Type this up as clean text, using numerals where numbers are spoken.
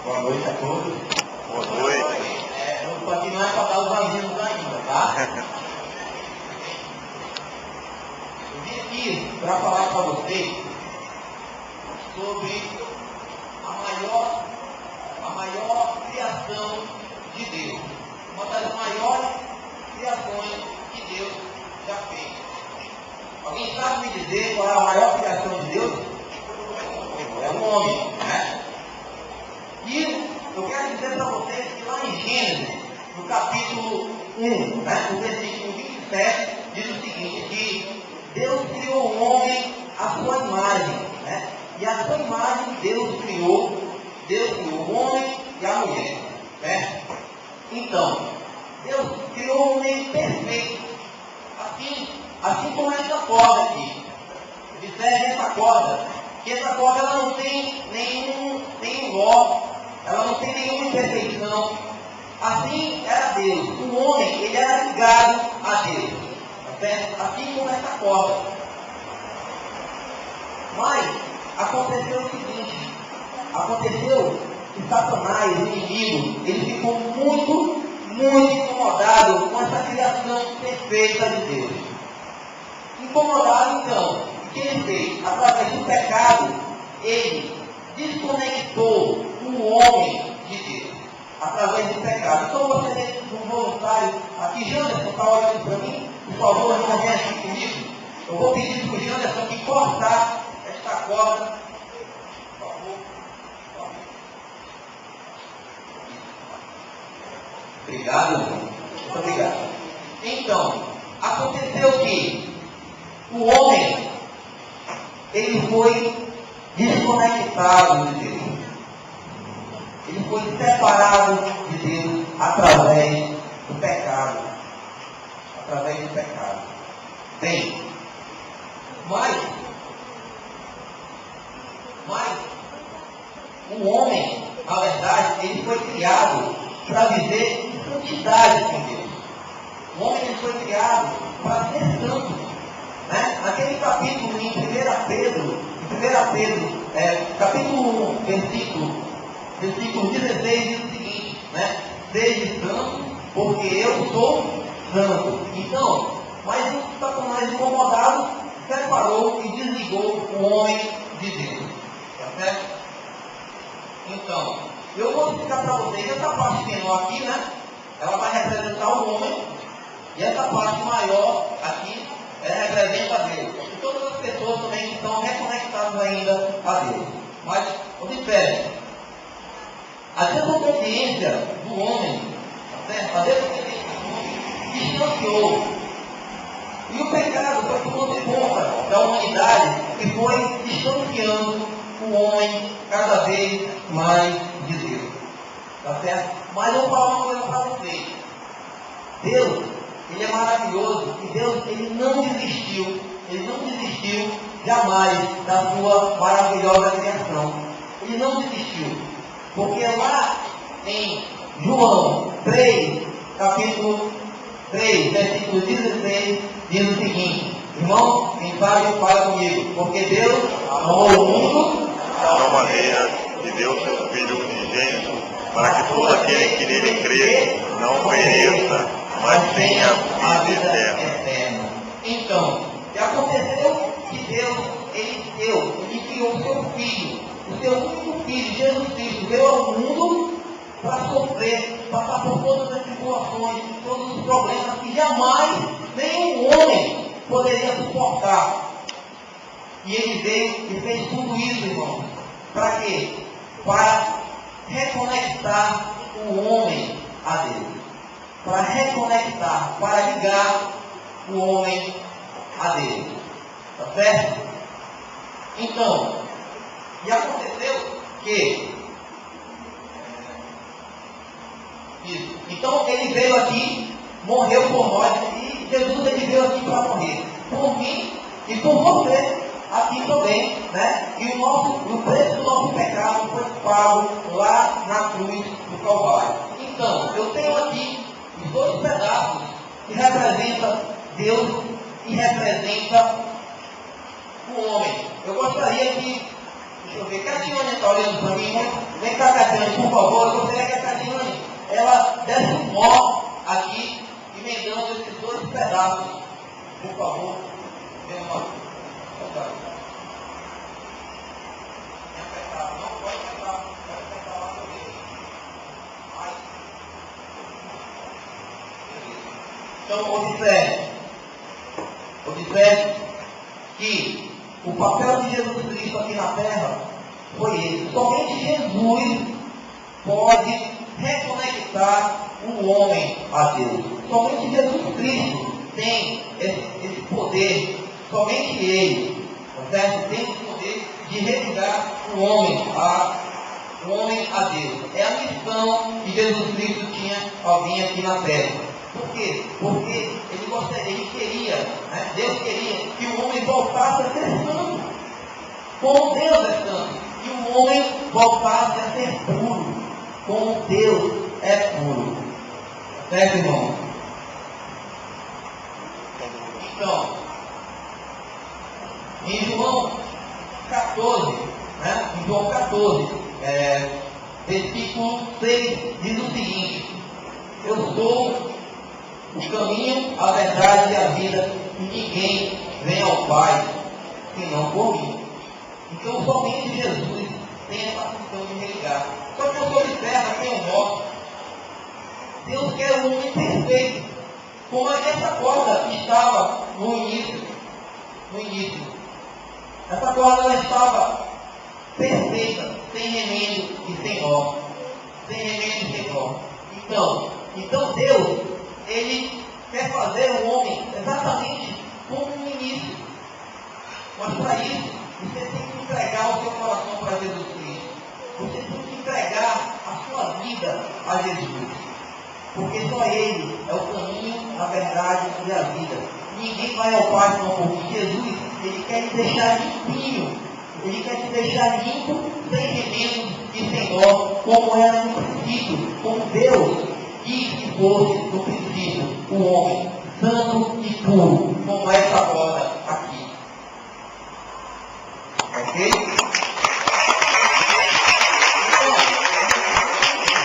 Boa noite a todos. Boa noite. Vamos continuar para dar os avisos ainda, tá? Eu vim aqui para falar para vocês sobre a maior criação de Deus. Uma das maiores criações que Deus já fez. Alguém sabe me dizer qual é a maior criação de Deus? É o homem, né? E eu quero dizer para vocês que lá em Gênesis, no capítulo 1, né, no versículo 27, diz o seguinte, que Deus criou o homem à sua imagem, né? E à sua imagem Deus criou o homem e a mulher, né? Então, Deus criou o homem perfeito, assim como essa corda aqui. Observe essa corda, que essa corda ela não tem nenhum nó, ela não tem nenhuma imperfeição. Assim era Deus. O homem, ele era ligado a Deus. Tá certo? Assim como essa corda. Mas aconteceu o seguinte. Aconteceu que Satanás, o inimigo, ele ficou muito incomodado com essa criação perfeita de Deus. Incomodado então. O que ele fez? Através do pecado, ele desconectou o homem de Deus, através do pecado. Então você tem um voluntário aqui, Janderson, está olhando para mim? Por favor, não venha aqui comigo. Eu vou pedir para o Janderson que cortar esta corda. Por favor. Obrigado, irmão. Muito obrigado. Então, aconteceu que o homem, ele foi desconectado de Deus. Ele foi separado de Deus através do pecado. Através do pecado. Bem, mas o homem, na verdade, ele foi criado para viver em santidade com Deus. O homem ele foi criado para ser santo. Né? Naquele capítulo em 1 Pedro, capítulo 1, versículo 16, diz o seguinte, né? Seja santo, porque eu sou santo. Então, mas o Satanás incomodado separou e desligou o homem de Deus. Tá certo? Então, eu vou explicar para vocês, essa parte menor aqui, né? Ela vai representar o homem, e essa parte maior aqui representa a Deus. E todas as pessoas também que estão reconectadas ainda a Deus. Mas, observe, a desobediência do homem, certo? A desobediência do homem distanciou. E o pecado foi tomando conta da humanidade e foi distanciando o homem cada vez mais de Deus. Tá certo? Mas eu vou falar uma coisa para vocês. Deus, ele é maravilhoso e Deus, ele não desistiu jamais da sua maravilhosa criação. Ele não desistiu. Porque lá em João 3, capítulo 3, versículo 16, diz o seguinte, irmão, quem sabe fala comigo, porque Deus amou o mundo de tal maneira que deu seu Filho unigênito, para que todo aquele que nele crê não pereça, mas tenha vida eterna. Então, aconteceu que Deus, ele criou o seu Filho, o seu único Filho, Jesus Cristo, veio ao mundo para sofrer, passar por todas as tribulações, todos os problemas que jamais nenhum homem poderia suportar. E ele veio e fez tudo isso, irmão. Para quê? Para reconectar o homem a Deus. Para reconectar, para ligar o homem a Deus. Tá certo? Então, e aconteceu que isso. Então ele veio aqui, morreu por nós, e Jesus ele veio aqui para morrer. Por mim e por você aqui também, né? E o preço do nosso pecado foi pago lá na cruz do Calvário. Então, eu tenho aqui os dois pedaços que representam Deus e representa o homem. Eu gostaria que, deixa eu ver, que a senhora está olhando para mim, vem cá, Catiane, por favor. Eu gostaria que a Catiane, ela desse um nó aqui, emendando esses dois pedaços. Por favor. Vem uma. Não pode apertar. Pode apertar lá no meio. Então, observe que o papel de Jesus Cristo aqui na terra foi esse. Somente Jesus pode reconectar o homem a Deus. Somente Jesus Cristo tem esse poder. Somente Ele, certo? Tem o poder de religar o homem a Deus. É a missão que Jesus Cristo tinha ao vir aqui na terra. Por quê? Porque ele queria, né? Deus queria que o homem voltasse a ser santo. Como Deus é santo. Que o homem voltasse a ser puro. Como Deus é puro. Certo, irmão? Então, em João 14, né? Em João 14, versículo 6, diz o seguinte: eu sou o caminho, a verdade e a vida, e ninguém vem ao Pai senão por mim. Então somente Jesus tem essa função de religar. Só que você observa que é um nó. Deus quer um homem perfeito. Como essa corda estava no início. Essa corda ela estava perfeita, sem remendo e sem nó. Sem remendo e sem nó. Então Deus, Ele quer fazer o homem exatamente como no início. Mas para isso, você tem que entregar o seu coração para Jesus Cristo. Você tem que entregar a sua vida a Jesus. Porque só Ele é o caminho, a verdade e a vida. Ninguém vai ao Pai senão por mim. Jesus, Ele quer te deixar limpinho. Ele quer te deixar limpo, sem remendo e sem nó, como era no princípio, como Deus quis que fosse no princípio o homem santo e puro, como